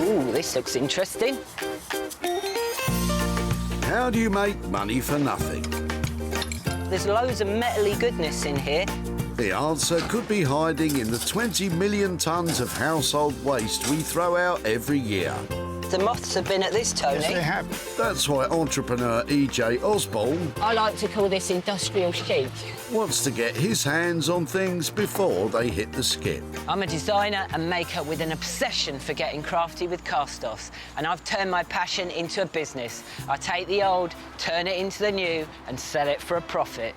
Ooh, this looks interesting. How do you make money for nothing? There's loads of metally goodness in here. The answer could be hiding in the 20 million tonnes of household waste we throw out every year. The moths have been at this, Tony. Yes, they have. That's why entrepreneur E.J. Osborne I like to call this industrial chic. wants to get his hands on things before they hit the skip. I'm a designer and maker with an obsession for getting crafty with cast-offs, and I've turned my passion into a business. I take the old, turn it into the new, and sell it for a profit.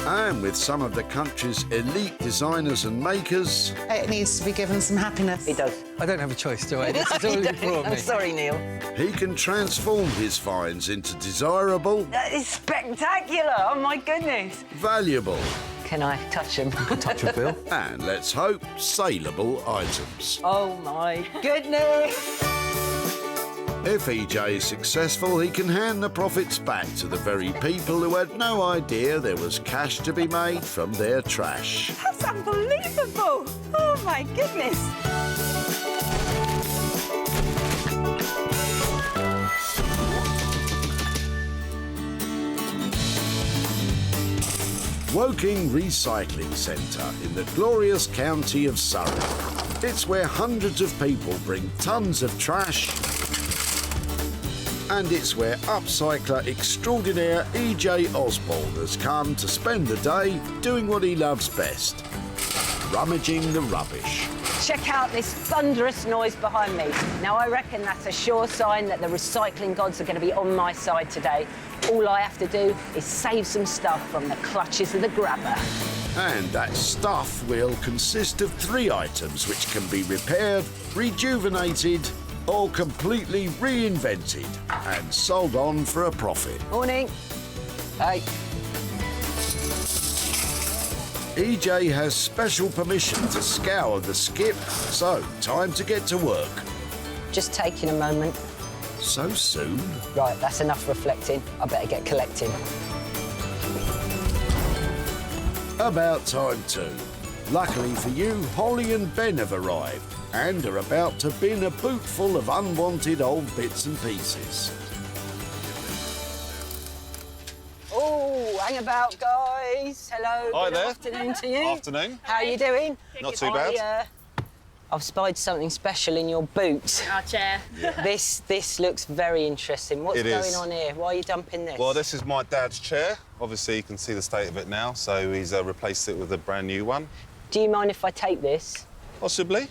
And with some of the country's elite designers and makers, It needs to be given some happiness. He does. I don't have a choice, do I? This is all you brought me. I'm sorry, Neil. he can transform his finds into desirable, That is spectacular! Oh, my goodness. valuable, Can I touch them? Touch of Bill. and, let's hope, saleable items. Oh, my goodness! If E.J. is successful, he can hand the profits back to the very people who had no idea there was cash to be made from their trash. That's unbelievable! Oh, my goodness! Woking Recycling Centre in the glorious county of Surrey. It's where hundreds of people bring tons of trash, and it's where upcycler extraordinaire E.J. Osborne has come to spend the day doing what he loves best, rummaging the rubbish. Check out this thunderous noise behind me. Now, I reckon that's a sure sign that the recycling gods are going to be on my side today. All I have to do is save some stuff from the clutches of the grabber. And that stuff will consist of 3 items which can be repaired, rejuvenated, or completely reinvented and sold on for a profit. Morning. Hey. E.J. has special permission to scour the skip, so time to get to work. Just taking a moment. So soon? Right, that's enough reflecting. I better get collecting. About time too. Luckily for you, Holly and Ben have arrived and are about to bin a boot full of unwanted old bits and pieces. Oh, hang about, guys. Hello. Hi Good there. afternoon to you. Afternoon. How are you doing? Not too bad. I've spied something special in your boot. Our chair. This looks very interesting. What's It going is. on here? Why are you dumping this? Well, this is my dad's chair. Obviously, you can see the state of it now, so he's replaced it with a brand new one. Do you mind if I take this? Possibly.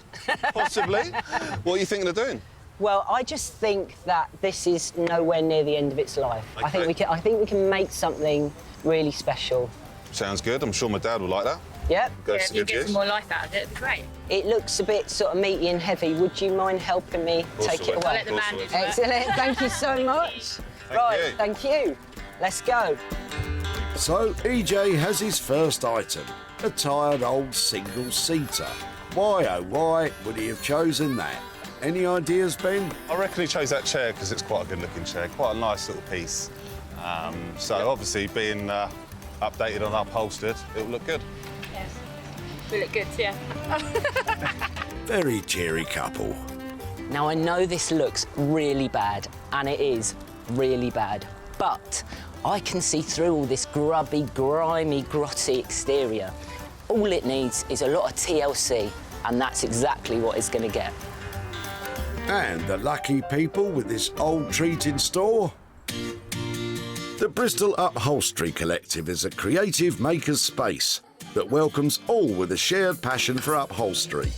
Possibly. What are you thinking of doing? Well, I just think that this is nowhere near the end of its life. Okay. I think we can make something really special. Sounds good. I'm sure my dad will like that. Yep. Go If to you good get use. some more life out of it, it'd be great. It looks a bit sort of meaty and heavy. Would you mind helping me course take I it will. away? I'll let the bandage work. Excellent. Thank you so much. Thank you. Thank you. Let's go. So E.J. has his first item, a tired old single-seater. Why, oh why, would he have chosen that? Any ideas, Ben? I reckon he chose that chair because it's quite a good-looking chair, quite a nice little piece. So obviously, being updated and upholstered, it will look good. Yes. We look good, yeah. Very cheery couple. Now, I know this looks really bad, and it is really bad, but I can see through all this grubby, grimy, grotty exterior. All it needs is a lot of TLC, and that's exactly what it's going to get. And the lucky people with this old treat in store? The Bristol Upholstery Collective is a creative maker's space that welcomes all with a shared passion for upholstery.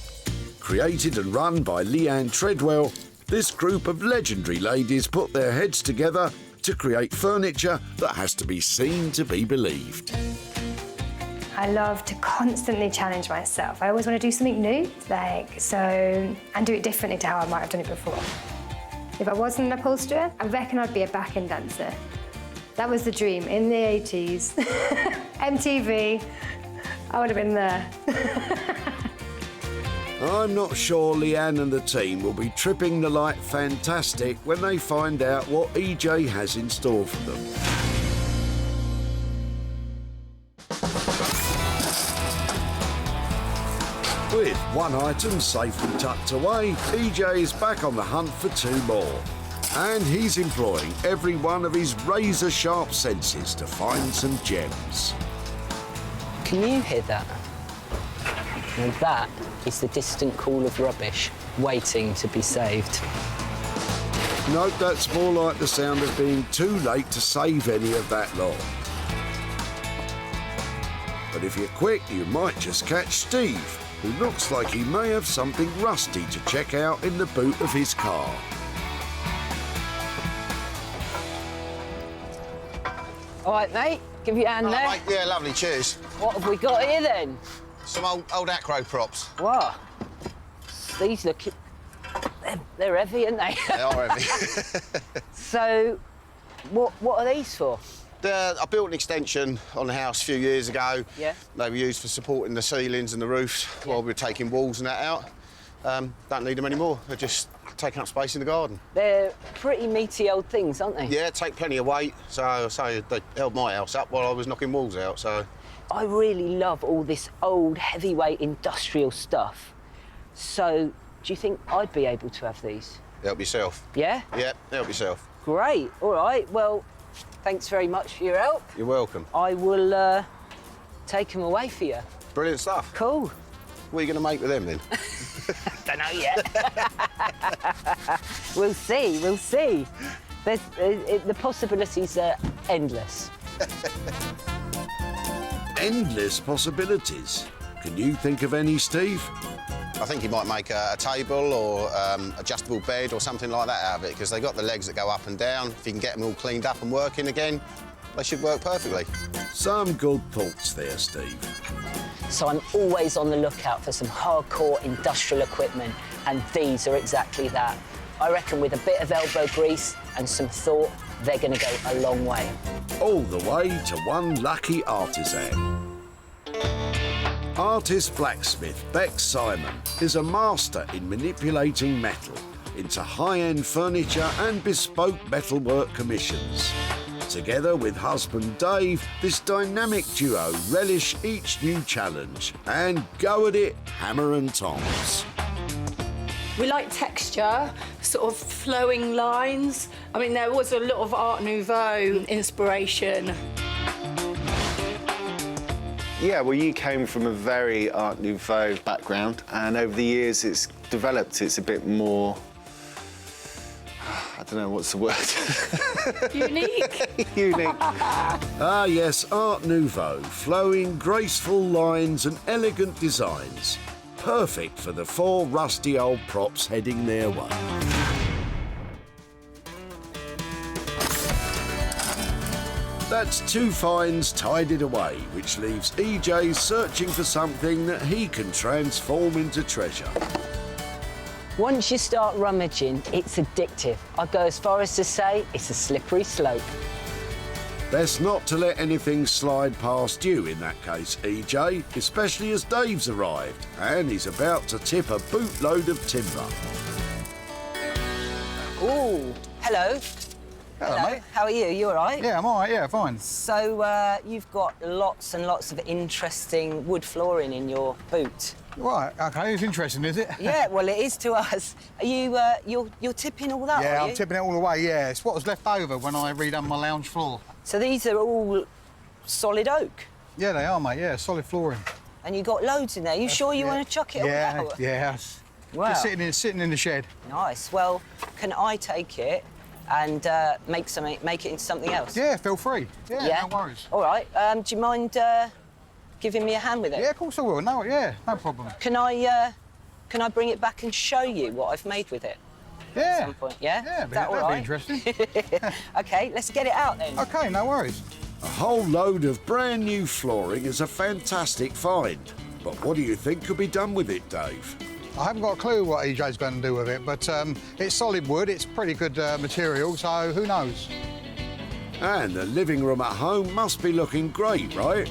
Created and run by Leanne Treadwell, this group of legendary ladies put their heads together to create furniture that has to be seen to be believed. I love to constantly challenge myself. I always want to do something new, and do it differently to how I might have done it before. If I wasn't an upholsterer, I reckon I'd be a back-end dancer. That was the dream in the 80s. MTV, I would have been there. I'm not sure Leanne and the team will be tripping the light fantastic when they find out what EJ has in store for them. With With one item safely tucked away, EJ is back on the hunt for 2 more. And he's employing every one of his razor-sharp senses to find some gems. Can you hear that? Now that is the distant call of rubbish waiting to be saved. Nope, that's more like the sound of being too late to save any of that lot. But if you're quick, you might just catch Steve, who looks like he may have something rusty to check out in the boot of his car. All right, mate, give you a hand there. Mate, yeah, lovely, cheers. What have we got here then? Some old acro props. What? These look... They're heavy, aren't they? They are heavy. So, what are these for? I built an extension on the house a few years ago. Yeah. They were used for supporting the ceilings and the roofs while we were taking walls and that out. Don't need them anymore. They're just taking up space in the garden. They're pretty meaty old things, aren't they? Yeah, take plenty of weight. So they held my house up while I was knocking walls out, so... I really love all this old, heavyweight industrial stuff. So, do you think I'd be able to have these? Help yourself. Yeah? Yeah, help yourself. Great. All right. Well, thanks very much for your help. You're welcome. I will take them away for you. Brilliant stuff. Cool. What are you going to make with them, then? Don't know yet. We'll see. We'll see. The possibilities are endless. Endless possibilities. Can you think of any, Steve? I think you might make a table or adjustable bed or something like that out of it, because they've got the legs that go up and down. If you can get them all cleaned up and working again, they should work perfectly. Some good thoughts there, Steve. So I'm always on the lookout for some hardcore industrial equipment, and these are exactly that. I reckon with a bit of elbow grease and some thought, they're going to go a long way. All the way to one lucky artisan. Artist blacksmith Beck Simon is a master in manipulating metal into high-end furniture and bespoke metalwork commissions. Together with husband Dave, this dynamic duo relish each new challenge and go at it hammer and tongs. We like texture, sort of flowing lines. I mean, there was a lot of Art Nouveau inspiration. Yeah, well, you came from a very Art Nouveau background, and over the years it's developed. It's a bit more... I don't know, what's the word? Unique. Unique. Ah yes, Art Nouveau, flowing, graceful lines and elegant designs. Perfect for the 4 rusty old props heading their way. That's 2 finds tidied away, which leaves EJ searching for something that he can transform into treasure. Once you start rummaging, it's addictive. I'd go as far as to say it's a slippery slope. Best not to let anything slide past you in that case, EJ, especially as Dave's arrived and he's about to tip a bootload of timber. Ooh, hello. Hello, mate. How are you? You all right? Yeah, I'm all right, yeah, fine. So, you've got lots and lots of interesting wood flooring in your boot. Right, OK, it's interesting, is it? Yeah, well, it is to us. Are you, you're tipping all that, Yeah, are you? I'm tipping it all away, yeah. It's what was left over when I redone my lounge floor. So these are all solid oak? Yeah, they are, mate, yeah, solid flooring. And you got loads in there. You sure you yeah. want to chuck it all out? Yeah, Wow. Just sitting in the shed. Nice. Well, can I take it and make it into something else? Yeah, feel free. Yeah, no worries. All right. Do you mind giving me a hand with it? Yeah, of course I will. No, yeah, no problem. Can I bring it back and show you what I've made with it? Yeah. At some point, yeah? Yeah, Is that all that'd be right? interesting. OK, let's get it out then. OK, no worries. A whole load of brand new flooring is a fantastic find. But what do you think could be done with it, Dave? I haven't got a clue what EJ's going to do with it, but it's solid wood, it's pretty good material, so who knows? And the living room at home must be looking great, right?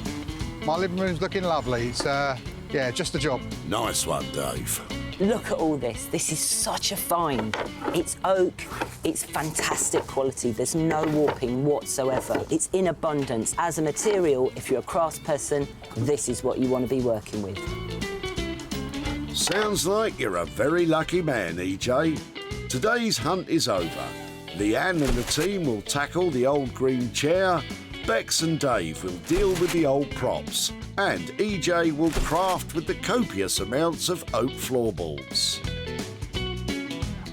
My living room's looking lovely. It's, yeah, just a job. Nice one, Dave. Look at all this. This is such a find. It's oak. It's fantastic quality. There's no warping whatsoever. It's in abundance. As a material, if you're a craftsperson, this is what you want to be working with. Sounds like you're a very lucky man, EJ. Today's hunt is over. Leanne and the team will tackle the old green chair, Bex and Dave will deal with the old props, and EJ will craft with the copious amounts of oak floorboards.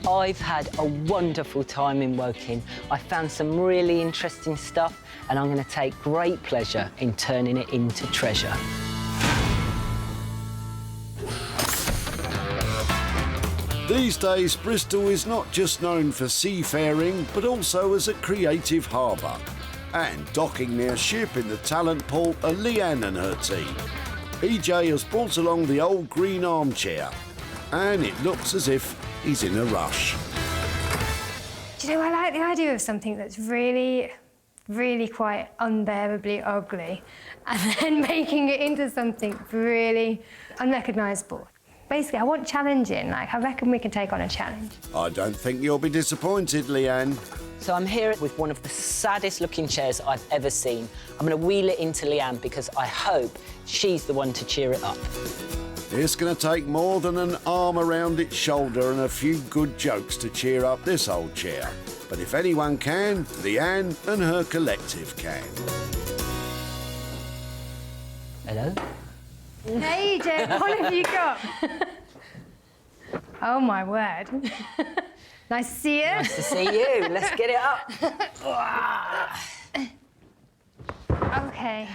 I've had a wonderful time in Woking. I found some really interesting stuff, and I'm going to take great pleasure in turning it into treasure. These days, Bristol is not just known for seafaring, but also as a creative harbour. And docking their ship in the talent pool are Leanne and her team. EJ has brought along the old green armchair, and it looks as if he's in a rush. Do you know, I like the idea of something that's really, really quite unbearably ugly, and then making it into something really unrecognisable. Basically, I want challenging. Like, I reckon we can take on a challenge. I don't think you'll be disappointed, Leanne. So I'm here with one of the saddest looking chairs I've ever seen. I'm going to wheel it into Leanne because I hope she's the one to cheer it up. It's going to take more than an arm around its shoulder and a few good jokes to cheer up this old chair. But if anyone can, Leanne and her collective can. Hello? Hey, Jen, what have you got? Oh, my word. Nice to see you. Nice to see you. Let's get it up. OK.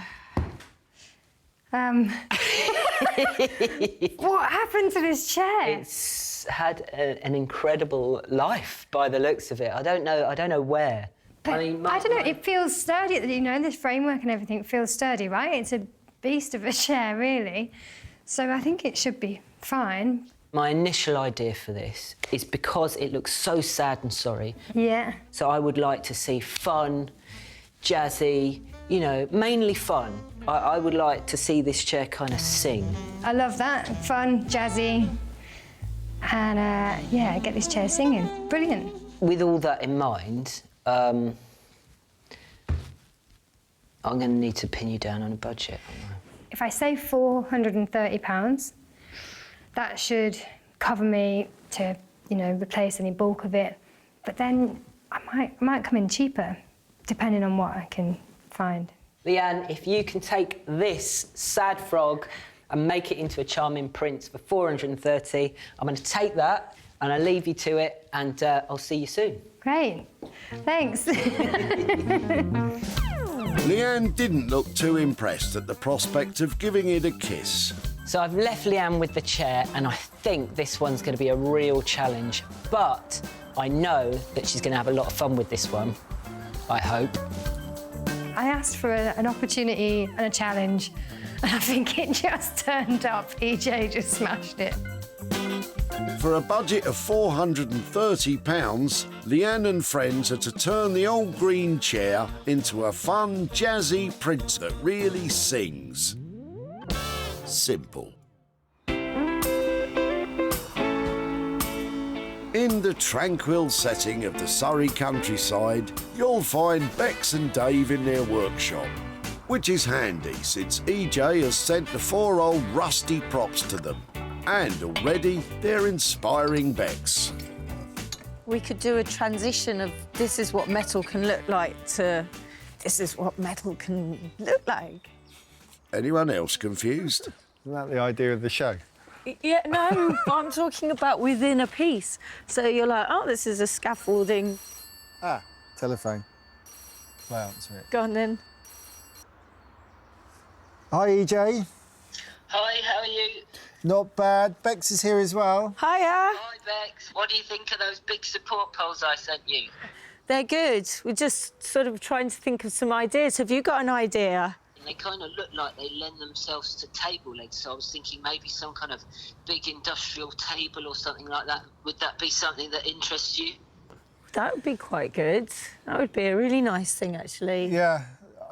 What happened to this chair? It's had an incredible life by the looks of it. I don't know where. But I don't know, it feels sturdy, you know, this framework and everything feels sturdy, right? It's a beast of a chair, really. So I think it should be fine. My initial idea for this is because it looks so sad and sorry. Yeah. So I would like to see fun, jazzy, you know, mainly fun. I would like to see this chair kind of sing. I love that. Fun, jazzy, and yeah, get this chair singing. Brilliant. With all that in mind, I'm going to need to pin you down on a budget. If I say £430, that should cover me to, you know, replace any bulk of it. But then I might come in cheaper, depending on what I can find. Leanne, if you can take this sad frog and make it into a charming prince for 430, I'm going to take that and I'll leave you to it, and I'll see you soon. Great. Thanks. Leanne didn't look too impressed at the prospect of giving it a kiss. So I've left Leanne with the chair, and I think this one's going to be a real challenge. But I know that she's going to have a lot of fun with this one. I hope. I asked for an opportunity and a challenge, and I think it just turned up. EJ just smashed it. For a budget of £430, Leanne and friends are to turn the old green chair into a fun, jazzy prince that really sings. Simple. In the tranquil setting of the Surrey countryside, you'll find Bex and Dave in their workshop, which is handy since EJ has sent the 4 old rusty props to them. And already they're inspiring Bex. We could do a transition of this is what metal can look like to this is what metal can look like. Anyone else confused? Isn't that the idea of the show? Yeah, no, I'm talking about within a piece. So you're like, oh, this is a scaffolding. Ah, telephone. Play answer it. Go on then. Hi, EJ. Hi, how are you? Not bad. Bex is here as well. Hiya. Hi, Bex. What do you think of those big support poles I sent you? They're good. We're just sort of trying to think of some ideas. Have you got an idea? They kind of look like they lend themselves to table legs, so I was thinking maybe some kind of big industrial table or something like that. Would that be something that interests you? That would be quite good. That would be a really nice thing, actually. Yeah,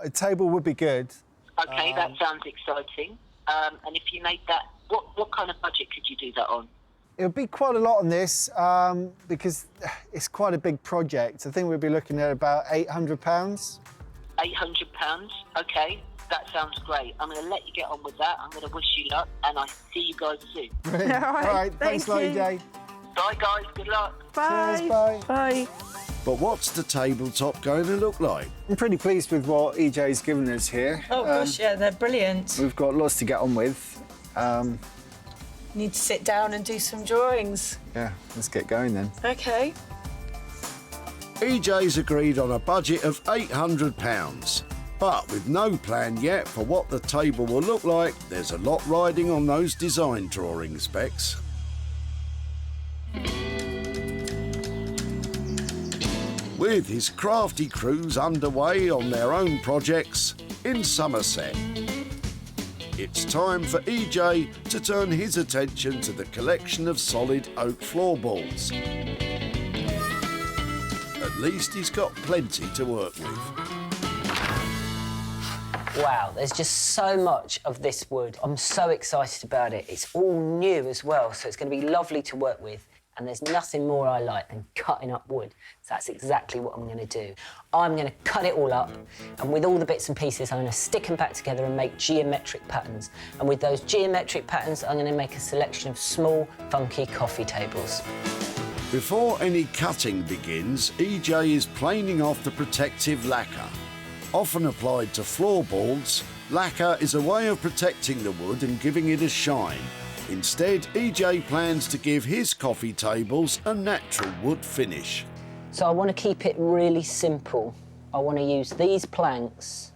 a table would be good. OK, that sounds exciting. And if you made that, what kind of budget could you do that on? It would be quite a lot on this because it's quite a big project. I think we'd be looking at about £800. £800, OK. That sounds great. I'm going to let you get on with that. I'm going to wish you luck, and I see you guys soon. All right, thanks a lot, EJ. Bye, guys. Good luck. Cheers, bye. Bye. But what's the tabletop going to look like? I'm pretty pleased with what EJ's given us here. Oh gosh, yeah, they're brilliant. We've got lots to get on with. Need to sit down and do some drawings. Yeah, let's get going then. Okay. EJ's agreed on a budget of £800. But with no plan yet for what the table will look like, there's a lot riding on those design drawing specs. With his crafty crews underway on their own projects in Somerset, it's time for EJ to turn his attention to the collection of solid oak floorboards. At least he's got plenty to work with. Wow, there's just so much of this wood. I'm so excited about it. It's all new as well, so it's going to be lovely to work with. And there's nothing more I like than cutting up wood. So that's exactly what I'm going to do. I'm going to cut it all up, and with all the bits and pieces, I'm going to stick them back together and make geometric patterns. And with those geometric patterns, I'm going to make a selection of small, funky coffee tables. Before any cutting begins, EJ is planing off the protective lacquer. Often applied to floorboards, lacquer is a way of protecting the wood and giving it a shine. Instead, EJ plans to give his coffee tables a natural wood finish. So I want to keep it really simple. I want to use these planks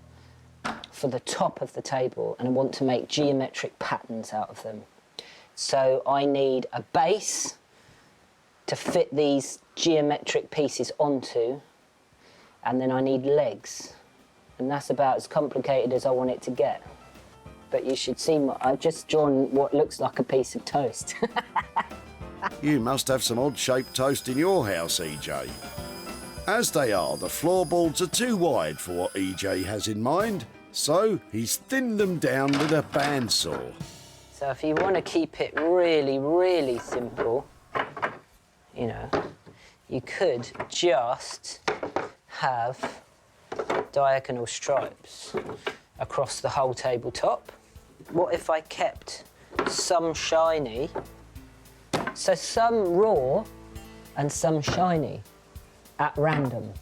for the top of the table, and I want to make geometric patterns out of them. So I need a base to fit these geometric pieces onto, and then I need legs. And that's about as complicated as I want it to get. But you should see, I've just drawn what looks like a piece of toast. You must have some odd-shaped toast in your house, EJ. As they are, the floorboards are too wide for what EJ has in mind, so he's thinned them down with a bandsaw. So if you want to keep it really, really simple, you know, you could just have diagonal stripes across the whole tabletop. What if I kept some shiny, so some raw and some shiny at random?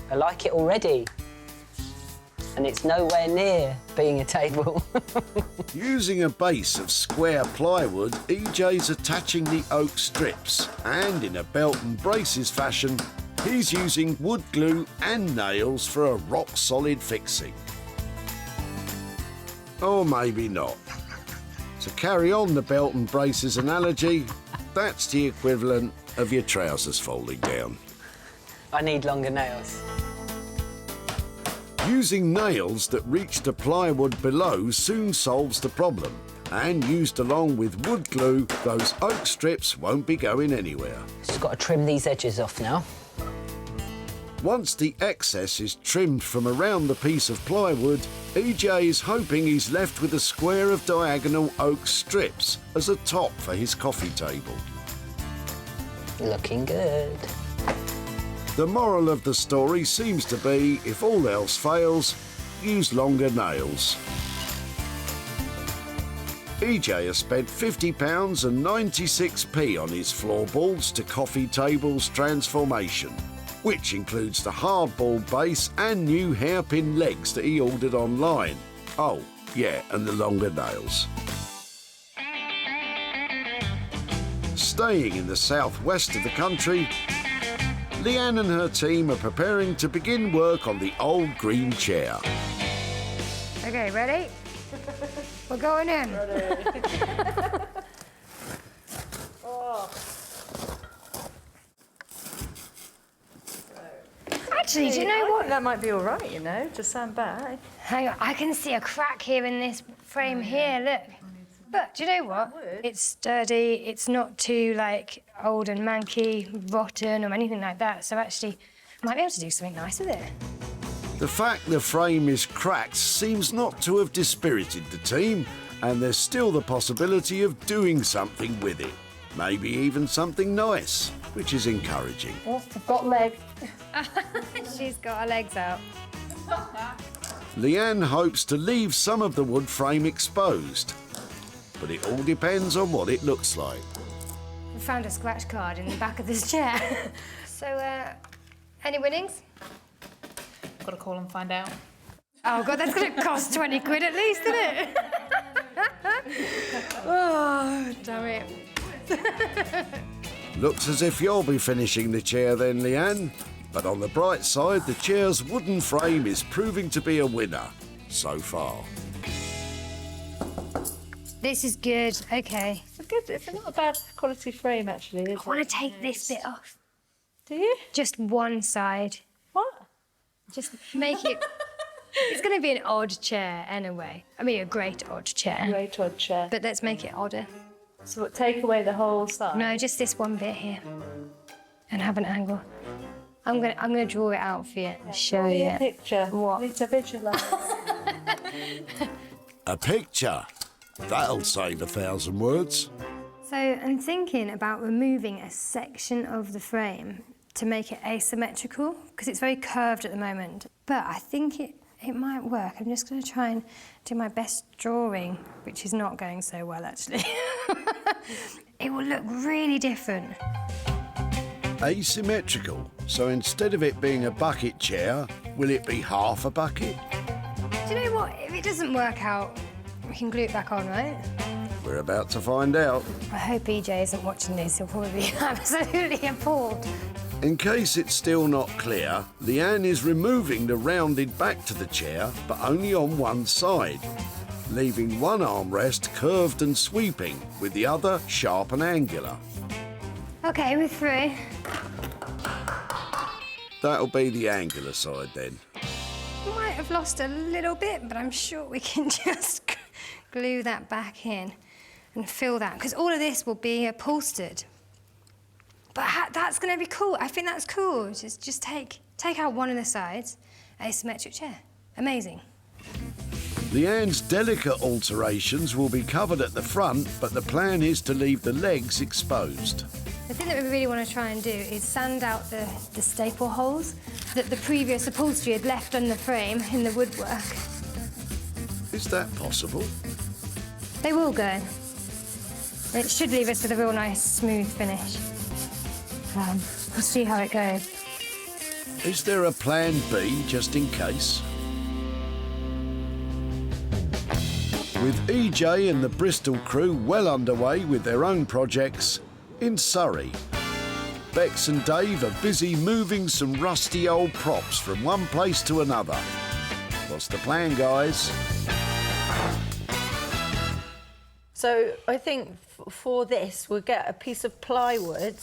I like it already, and it's nowhere near being a table. Using a base of square plywood, EJ's attaching the oak strips, and in a belt and braces fashion, he's using wood glue and nails for a rock-solid fixing. Or maybe not. To carry on the belt and braces analogy, that's the equivalent of your trousers folding down. I need longer nails. Using nails that reach the plywood below soon solves the problem, and used along with wood glue, those oak strips won't be going anywhere. Just got to trim these edges off now. Once the excess is trimmed from around the piece of plywood, EJ is hoping he's left with a square of diagonal oak strips as a top for his coffee table. Looking good. The moral of the story seems to be, if all else fails, use longer nails. EJ has spent £50 and 96p on his floorboards to coffee tables transformation, which includes the hardball base and new hairpin legs that he ordered online. Oh, yeah, and the longer nails. Staying in the southwest of the country, Leanne and her team are preparing to begin work on the old green chair. Okay, ready? We're going in. Actually, do you know what? That might be all right, you know, to stand back. Hang on, I can see a crack here in this frame here, look. But do you know what? It's sturdy, it's not too, like, old and manky, rotten or anything like that, so actually I might be able to do something nice with it. The fact the frame is cracked seems not to have dispirited the team, and there's still the possibility of doing something with it. Maybe even something nice, which is encouraging. Oh, I've got legs. She's got her legs out. Leanne hopes to leave some of the wood frame exposed, but it all depends on what it looks like. We found a scratch card in the back of this chair. So, any winnings? Got to call and find out. Oh, God, that's going to cost 20 quid at least, isn't it? Oh, damn it. Looks as if you'll be finishing the chair then, Leanne. But on the bright side, the chair's wooden frame is proving to be a winner so far. This is good, okay. It's good. It's not a bad quality frame, actually. I want to take this bit off. Do you? Just one side. What? Just make it... It's going to be an odd chair anyway. I mean, a great odd chair. Great odd chair. But let's make it odder. So what, take away the whole side? No, just this one bit here. And have an angle. I'm gonna draw it out for you and show you. A picture. What? Need to visualise. A picture? That'll save 1,000 words. So I'm thinking about removing a section of the frame to make it asymmetrical, because it's very curved at the moment. But I think it might work. I'm just going to try and do my best drawing, which is not going so well, actually. It will look really different. Asymmetrical. So instead of it being a bucket chair, will it be half a bucket? Do you know what? If it doesn't work out, we can glue it back on, right? We're about to find out. I hope EJ isn't watching this. He'll probably be absolutely appalled. In case it's still not clear, Leanne is removing the rounded back to the chair, but only on one side, leaving one armrest curved and sweeping, with the other sharp and angular. OK, we're through. That'll be the angular side then. Might have lost a little bit, but I'm sure we can just glue that back in and fill that, because all of this will be upholstered. But that's going to be cool. I think that's cool. Just take out one of the sides, asymmetric chair. Amazing. Leanne's delicate alterations will be covered at the front, but the plan is to leave the legs exposed. The thing that we really want to try and do is sand out the staple holes that the previous upholstery had left on the frame in the woodwork. Is that possible? They will go. It should leave us with a real nice, smooth finish. We'll see how it goes. Is there a plan B just in case? With EJ and the Bristol crew well underway with their own projects, in Surrey, Bex and Dave are busy moving some rusty old props from one place to another. What's the plan, guys? So I think for this, we'll get a piece of plywood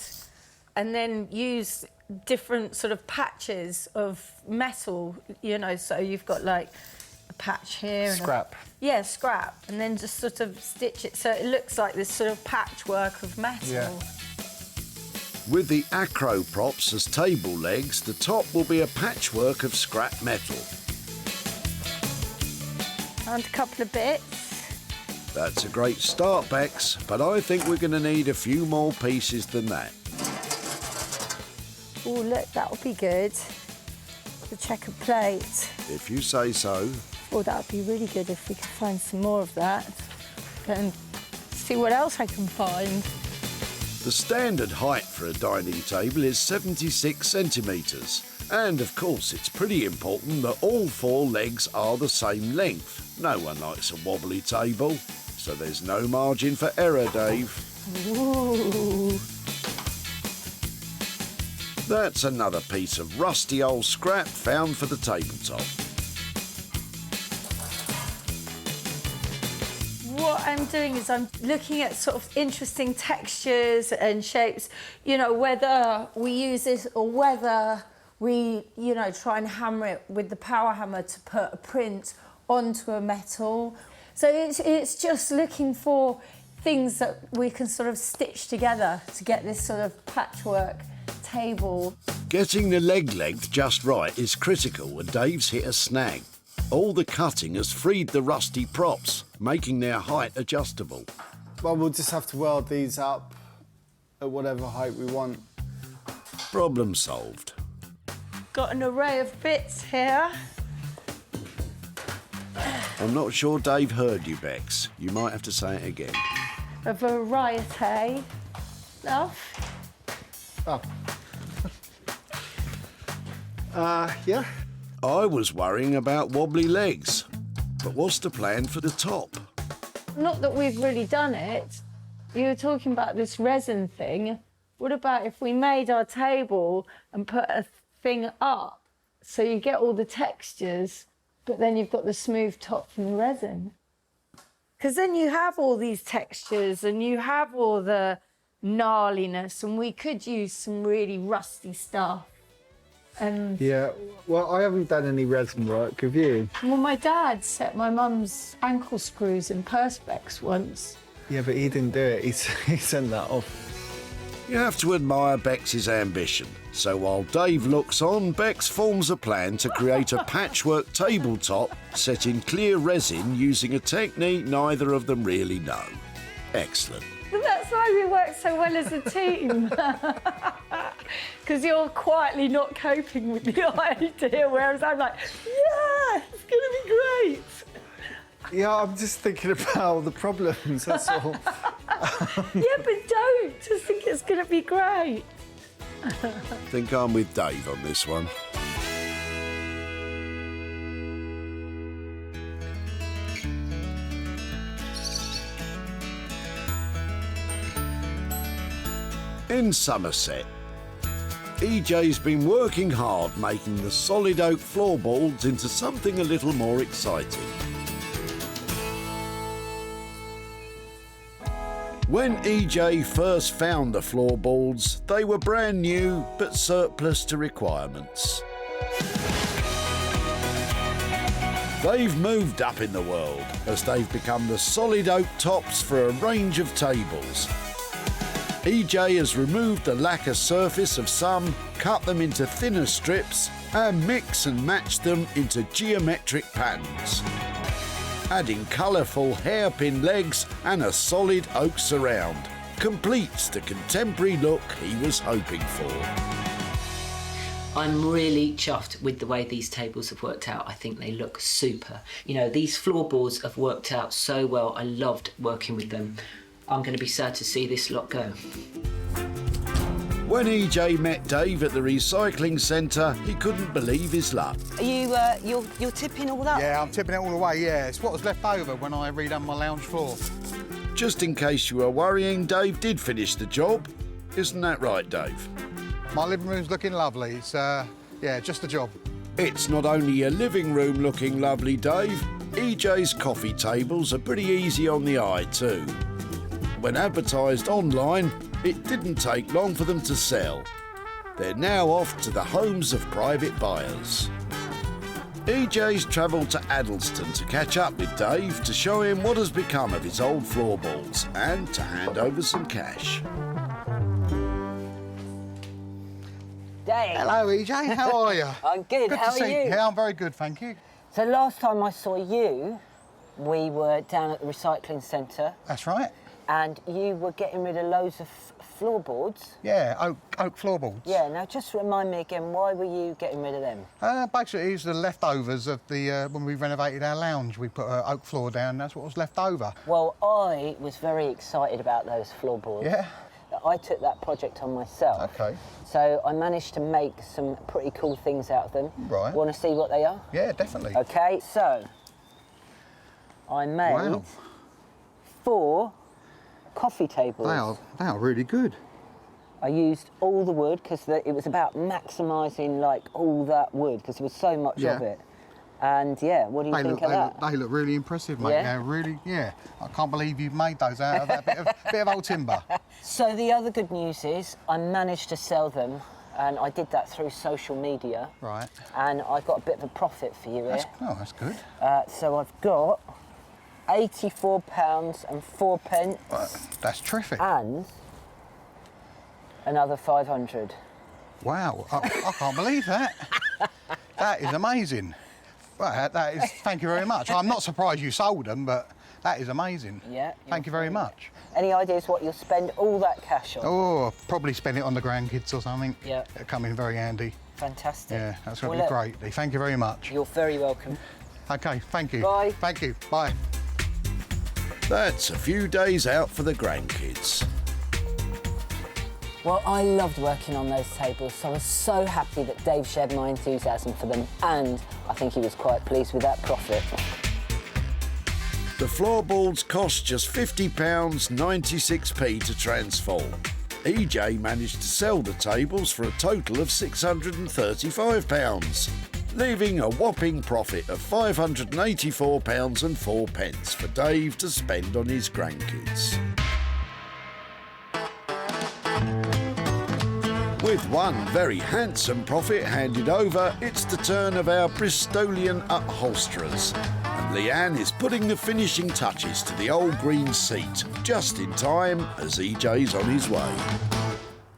and then use different sort of patches of metal, you know, so you've got like a patch here. Scrap. Yeah, scrap, and then just sort of stitch it so it looks like this sort of patchwork of metal. Yeah. With the acro props as table legs, the top will be a patchwork of scrap metal. And a couple of bits. That's a great start, Bex, but I think we're going to need a few more pieces than that. Oh, look, that'll be good. The checkered plate. If you say so. Oh, that would be really good if we could find some more of that. And see what else I can find. The standard height for a dining table is 76 centimetres. And of course, it's pretty important that all four legs are the same length. No one likes a wobbly table, so there's no margin for error, Dave. Ooh. That's another piece of rusty old scrap found for the tabletop. What I'm doing is I'm looking at sort of interesting textures and shapes, you know, whether we use this or whether we, you know, try and hammer it with the power hammer to put a print onto a metal. So it's just looking for things that we can sort of stitch together to get this sort of patchwork table. Getting the leg length just right is critical, and Dave's hit a snag. All the cutting has freed the rusty props, making their height adjustable. Well, we'll just have to weld these up at whatever height we want. Problem solved. Got an array of bits here. I'm not sure Dave heard you, Bex. You might have to say it again. A variety. Love? Oh. Yeah. I was worrying about wobbly legs, but what's the plan for the top? Not that we've really done it. You were talking about this resin thing. What about if we made our table and put a thing up so you get all the textures, but then you've got the smooth top from the resin? Because then you have all these textures and you have all the gnarliness, and we could use some really rusty stuff. And Yeah, well, I haven't done any resin work, have you? well, my dad set my mum's ankle screws in Perspex once. Yeah, but he didn't do it. He sent that off. You have to admire Bex's ambition. So while Dave looks on, Bex forms a plan to create a patchwork tabletop set in clear resin using a technique neither of them really know. Excellent. But that's why we work so well as a team. Because you're quietly not coping with the idea, whereas I'm like, yeah, it's going to be great. Yeah, I'm just thinking about all the problems, that's all. Yeah, but don't. Just think it's going to be great. I think I'm with Dave on this one. In Somerset, EJ's been working hard making the solid oak floorboards into something a little more exciting. When EJ first found the floorboards, they were brand new but surplus to requirements. They've moved up in the world as they've become the solid oak tops for a range of tables. EJ has removed the lacquer surface of some, cut them into thinner strips and mix and match them into geometric patterns, adding colourful hairpin legs and a solid oak surround. Completes the contemporary look he was hoping for. I'm really chuffed with the way these tables have worked out. I think they look super. You know, these floorboards have worked out so well. I loved working with them. I'm going to be sad to see this lot go. When EJ met Dave at the recycling centre, he couldn't believe his luck. Are you, you're tipping all that? Yeah, I'm tipping it all away, yeah. It's what was left over when I redone my lounge floor. Just in case you were worrying, Dave did finish the job. Isn't that right, Dave? My living room's looking lovely. It's, yeah, just a job. It's not only your living room looking lovely, Dave. EJ's coffee tables are pretty easy on the eye too. When advertised online, it didn't take long for them to sell. They're now off to the homes of private buyers. EJ's travelled to Addleston to catch up with Dave to show him what has become of his old floorboards and to hand over some cash. Dave. Hello, EJ. How are you? I'm good. How are you? Yeah, I'm very good, thank you. So last time I saw you, we were down at the recycling centre. That's right. And you were getting rid of loads of floorboards. Yeah, oak floorboards. Yeah, now just remind me again, why were you getting rid of them? Basically, it's the leftovers of the when we renovated our lounge. We put an oak floor down, that's what was left over. Well, I was very excited about those floorboards. Yeah. I took that project on myself. Okay. So I managed to make some pretty cool things out of them. Right. Want to see what they are? Yeah, definitely. Okay, so I made 4 coffee tables. They are really good. I used all the wood because it was about maximising like all that wood because there was so much of it. And yeah, what do you think of that? They look really impressive, mate. Yeah? They're really, yeah. I can't believe you've made those out of that bit of old timber. So the other good news is I managed to sell them, and I did that through social media. Right. And I got a bit of a profit for you here. That's good. So I've got £84.04. That's terrific. And another 500. Wow, I can't believe that. That is amazing. Well, that is, thank you very much. I'm not surprised you sold them, but that is amazing. Yeah. Thank you very much. Any ideas what you'll spend all that cash on? Oh, I'll probably spend it on the grandkids or something. Yeah. It'll come in very handy. Fantastic. Yeah, that's going to be great. Thank you very much. You're very welcome. OK, thank you. Bye. Thank you. Bye. That's a few days out for the grandkids. Well, I loved working on those tables, so I was so happy that Dave shared my enthusiasm for them, and I think he was quite pleased with that profit. The floorboards cost just £50, 96p to transform. EJ managed to sell the tables for a total of £635, leaving a whopping profit of £584.04 for Dave to spend on his grandkids. With one very handsome profit handed over, it's the turn of our Bristolian upholsterers. And Leanne is putting the finishing touches to the old green seat, just in time as EJ's on his way.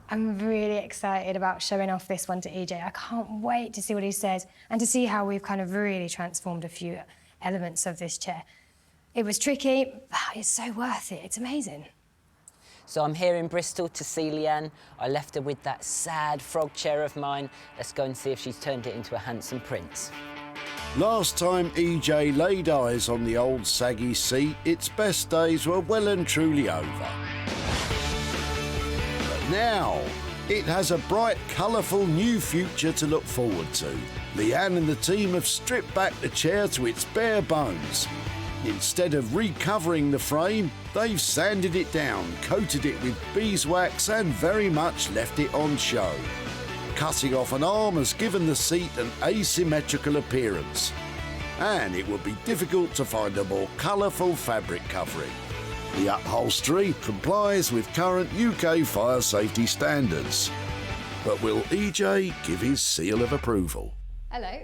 I'm really excited about showing off this one to EJ. I can't wait to see what he says and to see how we've kind of really transformed a few elements of this chair. It was tricky, but it's so worth it. It's amazing. So I'm here in Bristol to see Leanne. I left her with that sad frog chair of mine. Let's go and see if she's turned it into a handsome prince. Last time EJ laid eyes on the old saggy seat, its best days were well and truly over. But now, it has a bright, colourful new future to look forward to. Leanne and the team have stripped back the chair to its bare bones. Instead of recovering the frame, they've sanded it down, coated it with beeswax and very much left it on show. Cutting off an arm has given the seat an asymmetrical appearance, and it would be difficult to find a more colourful fabric covering. The upholstery complies with current UK fire safety standards. But will EJ give his seal of approval? Hello.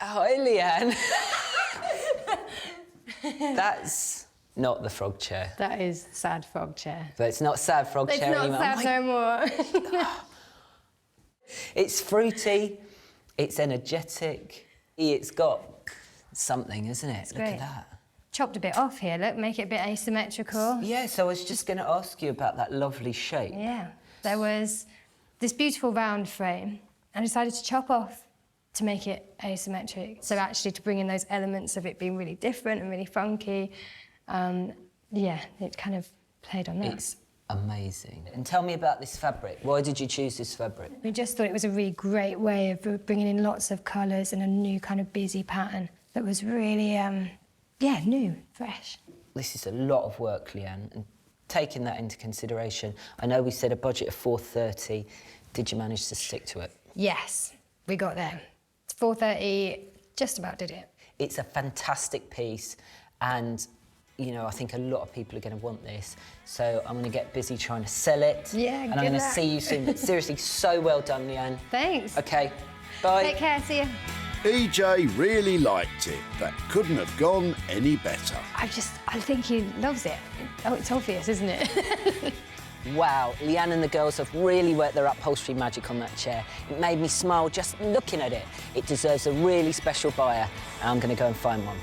Hi, Leanne. That's not the frog chair. That is sad frog chair. But it's not sad frog chair anymore. It's not sad no more. It's fruity, it's energetic, it's got something, isn't it? Look at that. Chopped a bit off here, look, make it a bit asymmetrical. Yeah, so I was just going to ask you about that lovely shape. Yeah, there was this beautiful round frame, and I decided to chop off to make it asymmetric. So actually to bring in those elements of it being really different and really funky, yeah, it kind of played on that. It's amazing. And tell me about this fabric. Why did you choose this fabric? We just thought it was a really great way of bringing in lots of colours and a new kind of busy pattern that was really, yeah, new, fresh. This is a lot of work, Leanne, and taking that into consideration, I know we said a budget of £430. Did you manage to stick to it? Yes, we got there. It's £430, just about did it. It's a fantastic piece, and you know, I think a lot of people are going to want this, so I'm going to get busy trying to sell it. Yeah, and I'm going to see you soon. But seriously, so well done, Leanne. Thanks. OK, bye. Take care, see you. EJ really liked it. That couldn't have gone any better. I think he loves it. Oh, it's obvious, isn't it? Wow, Leanne and the girls have really worked their upholstery magic on that chair. It made me smile just looking at it. It deserves a really special buyer, and I'm going to go and find one.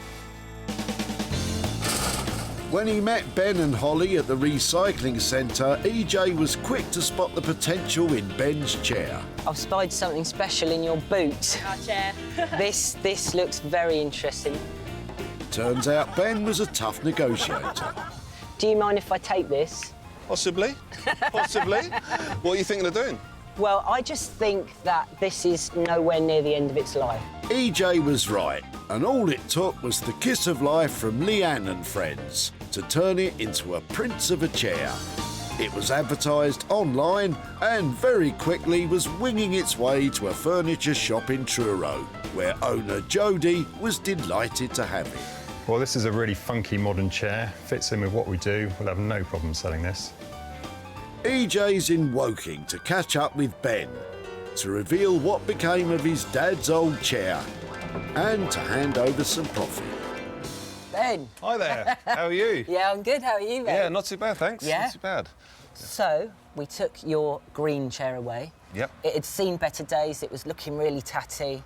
When he met Ben and Holly at the recycling centre, EJ was quick to spot the potential in Ben's chair. I've spied something special in your boot. Our chair. This looks very interesting. Turns out Ben was a tough negotiator. Do you mind if I take this? Possibly. Possibly. What are you thinking of doing? Well, I just think that this is nowhere near the end of its life. EJ was right, and all it took was the kiss of life from Leanne and friends to turn it into a prince of a chair. It was advertised online and very quickly was winging its way to a furniture shop in Truro, where owner Jodie was delighted to have it. Well, this is a really funky modern chair. Fits in with what we do. We'll have no problem selling this. EJ's in Woking to catch up with Ben, to reveal what became of his dad's old chair, and to hand over some profit. Ben. Hi there. How are you? Yeah, I'm good. How are you, Ben? Yeah, not too bad, thanks. Yeah? Not too bad. So, we took your green chair away. Yep. It had seen better days. It was looking really tatty.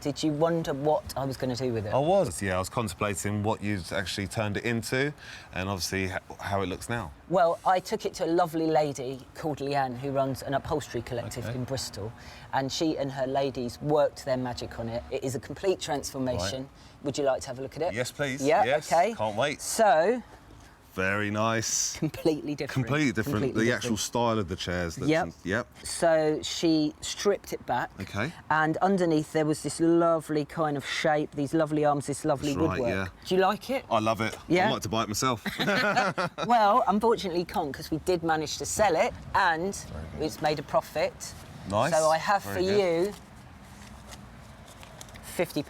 Did you wonder what I was going to do with it? I was, yeah. I was contemplating what you'd actually turned it into and obviously how it looks now. Well, I took it to a lovely lady called Leanne who runs an upholstery collective in Bristol, and she and her ladies worked their magic on it. It is a complete transformation. Right. Would you like to have a look at it? Yes, please. Yeah, yes. OK. Can't wait. So... Very nice. Completely different. Completely different. The actual style of the chairs. Yep. So she stripped it back. OK. And underneath there was this lovely kind of shape, these lovely arms, this lovely woodwork. Yeah. Do you like it? I love it. Yeah? I'd like to buy it myself. Well, unfortunately you can't, because we did manage to sell it and it's made a profit. Nice. So I have for you £50.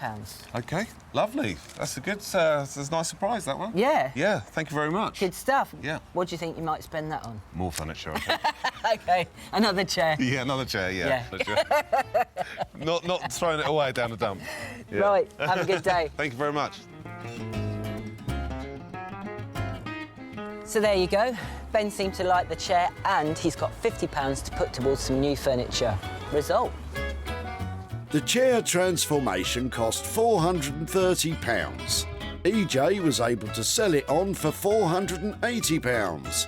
OK, lovely. That's a good, that's a nice surprise, that one. Yeah. Yeah, thank you very much. Good stuff. Yeah. What do you think you might spend that on? More furniture, I think. OK, another chair. Yeah, another chair, yeah. Not throwing it away down the dump. Yeah. Right, have a good day. Thank you very much. So there you go. Ben seemed to like the chair and he's got £50 to put towards some new furniture. Result. The chair transformation cost £430. EJ was able to sell it on for £480,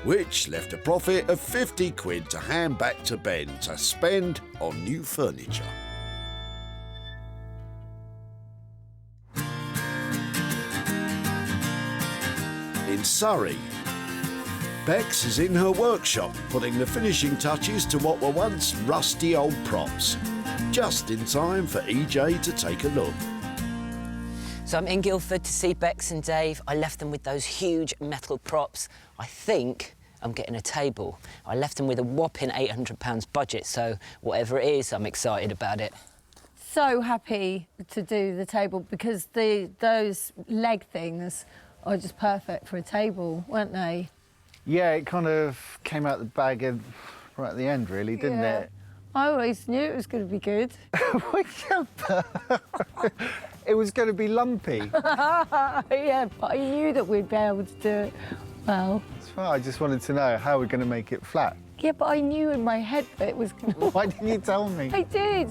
which left a profit of 50 quid to hand back to Ben to spend on new furniture. In Surrey, Bex is in her workshop putting the finishing touches to what were once rusty old props. Just in time for EJ to take a look. So I'm in Guildford to see Bex and Dave. I left them with those huge metal props. I think I'm getting a table. I left them with a whopping £800 budget, so whatever it is, I'm excited about it. So happy to do the table because those leg things are just perfect for a table, weren't they? Yeah, it kind of came out the bag right at the end, really, didn't it? I always knew it was going to be good. It was going to be lumpy. Yeah, but I knew that we'd be able to do it well. That's fine. I just wanted to know how we're going to make it flat. Yeah, but I knew in my head that it was going to... Why didn't you tell me? I did.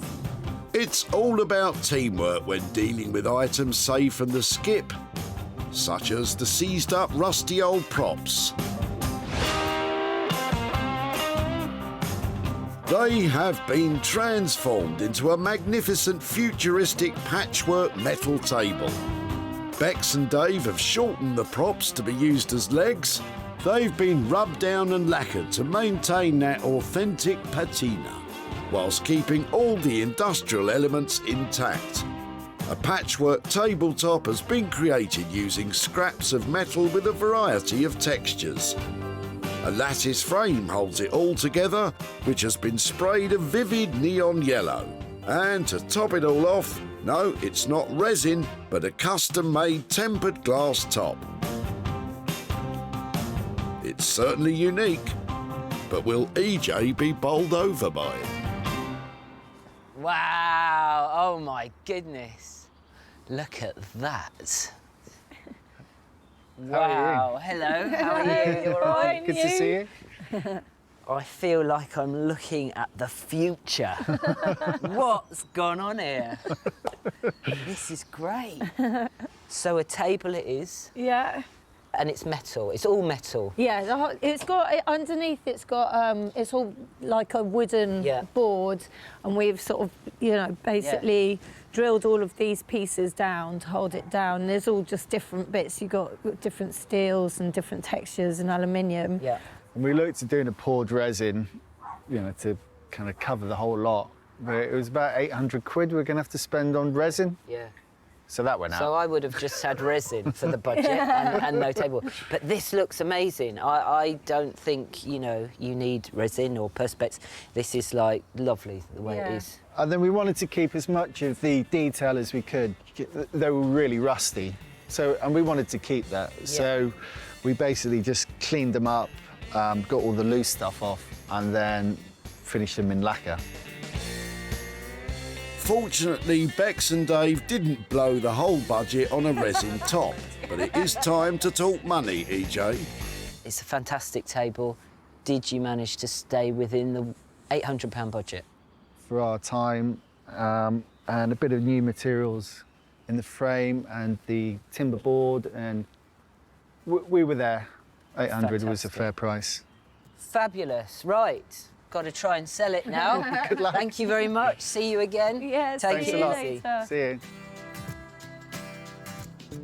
It's all about teamwork when dealing with items saved from the skip, such as the seized up rusty old props. They have been transformed into a magnificent futuristic patchwork metal table. Bex and Dave have shortened the props to be used as legs. They've been rubbed down and lacquered to maintain that authentic patina, whilst keeping all the industrial elements intact. A patchwork tabletop has been created using scraps of metal with a variety of textures. A lattice frame holds it all together, which has been sprayed a vivid neon yellow. And to top it all off, no, it's not resin, but a custom-made tempered glass top. It's certainly unique, but will EJ be bowled over by it? Wow, oh my goodness. Look at that. Wow, hello, how are you? You all right? Good to see you. I feel like I'm looking at the future. What's gone on here? This is great. So a table it is. Yeah. And it's metal, it's all metal. Yeah, it's got, underneath it's got, it's all like a wooden board, and we've sort of, you know, basically drilled all of these pieces down to hold it down. And there's all just different bits. You've got different steels and different textures and aluminium. Yeah. And we looked at doing a poured resin, you know, to kind of cover the whole lot. But it was about 800 quid we're going to have to spend on resin. Yeah. So that went out. So I would have just had resin for the budget and no table. But this looks amazing. I don't think, you know, you need resin or perspex. This is, like, lovely the way it is. And then we wanted to keep as much of the detail as we could. They were really rusty. And we wanted to keep that. Yeah. So we basically just cleaned them up, got all the loose stuff off, and then finished them in lacquer. Fortunately, Bex and Dave didn't blow the whole budget on a resin top, but it is time to talk money, EJ. It's a fantastic table. Did you manage to stay within the £800 budget? For our time, and a bit of new materials in the frame and the timber board, and we were there. 800 was a fair price. Fabulous. Right. Got to try and sell it now. Good luck. Thank you very much. See you again. Yeah, Take see it you easy. later. See you.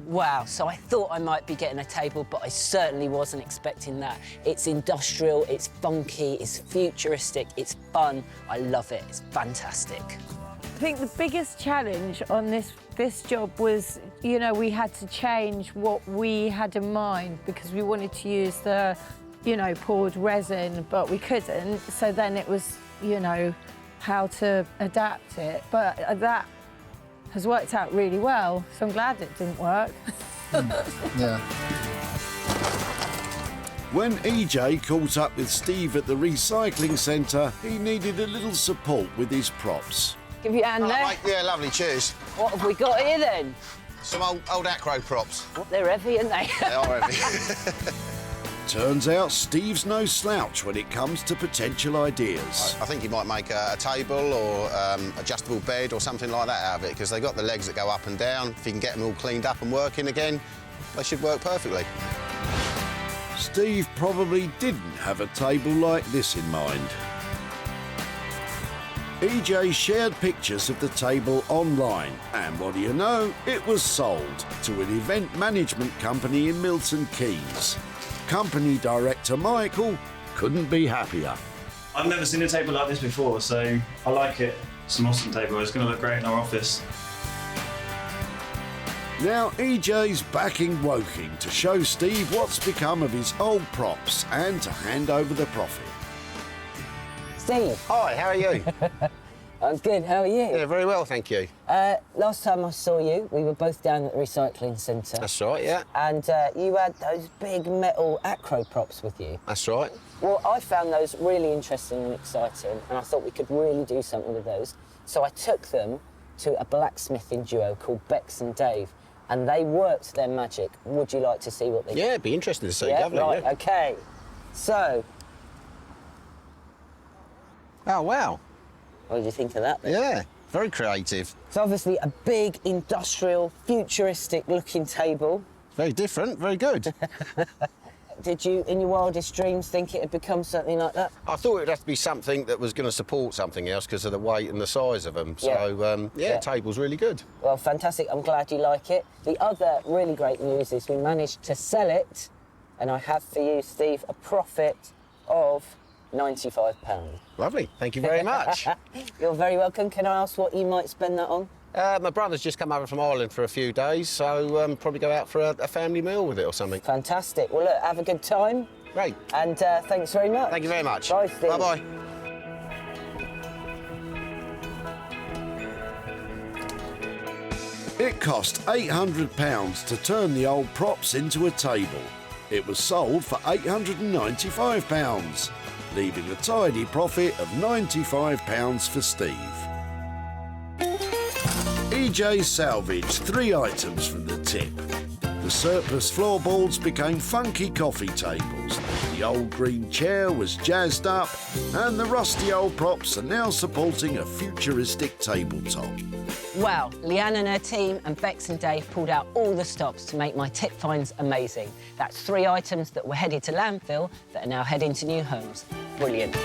Wow, so I thought I might be getting a table, but I certainly wasn't expecting that. It's industrial, it's funky, it's futuristic, it's fun. I love it. It's fantastic. I think the biggest challenge on this job was, you know, we had to change what we had in mind because we wanted to use the, you know, poured resin, but we couldn't. So then it was, you know, how to adapt it. But that has worked out really well, so I'm glad it didn't work. Yeah. When EJ caught up with Steve at the recycling centre, he needed a little support with his props. Give you a hand there. Mate, yeah, lovely, cheers. What have we got here then? Some old acro props. They're heavy, aren't they? They are heavy. Turns out Steve's no slouch when it comes to potential ideas. I think you might make a table or adjustable bed or something like that out of it, because they've got the legs that go up and down. If you can get them all cleaned up and working again, they should work perfectly. Steve probably didn't have a table like this in mind. EJ shared pictures of the table online, and what do you know, it was sold to an event management company in Milton Keynes. Company director Michael couldn't be happier. I've never seen a table like this before, so I like it. It's an awesome table. It's going to look great in our office. Now EJ's back in Woking to show Steve what's become of his old props and to hand over the profit. Steve. Hi, how are you? I'm good, how are you? Yeah, very well, thank you. Last time I saw you, we were both down at the recycling centre. That's right, yeah. And you had those big metal acro props with you. That's right. Well, I found those really interesting and exciting, and I thought we could really do something with those. So I took them to a blacksmithing duo called Bex and Dave, and they worked their magic. Would you like to see what they did? Yeah, it'd be interesting to see, Yeah, lovely, right, yeah. OK. So... Oh, wow. What did you think of that then? Yeah, very creative. It's obviously a big, industrial, futuristic-looking table. Very different, very good. Did you, in your wildest dreams, think it had become something like that? I thought it would have to be something that was going to support something else because of the weight and the size of them. So, yeah, table's really good. Well, fantastic. I'm glad you like it. The other really great news is we managed to sell it, and I have for you, Steve, a profit of £95. Lovely, thank you very much. You're very welcome. Can I ask what you might spend that on? My brother's just come over from Ireland for a few days, so probably go out for a family meal with it or something. Fantastic. Well, look, have a good time. Great. And thanks very much. Thank you very much. Bye, Steve. Bye-bye. It cost £800 to turn the old props into a table. It was sold for £895, leaving a tidy profit of £95 for Steve. EJ salvaged 3 items from the tip. The surplus floorboards became funky coffee tables, the old green chair was jazzed up, and the rusty old props are now supporting a futuristic tabletop. Well, Leanne and her team and Bex and Dave pulled out all the stops to make my tip finds amazing. That's 3 items that were headed to landfill that are now heading to new homes. Brilliant.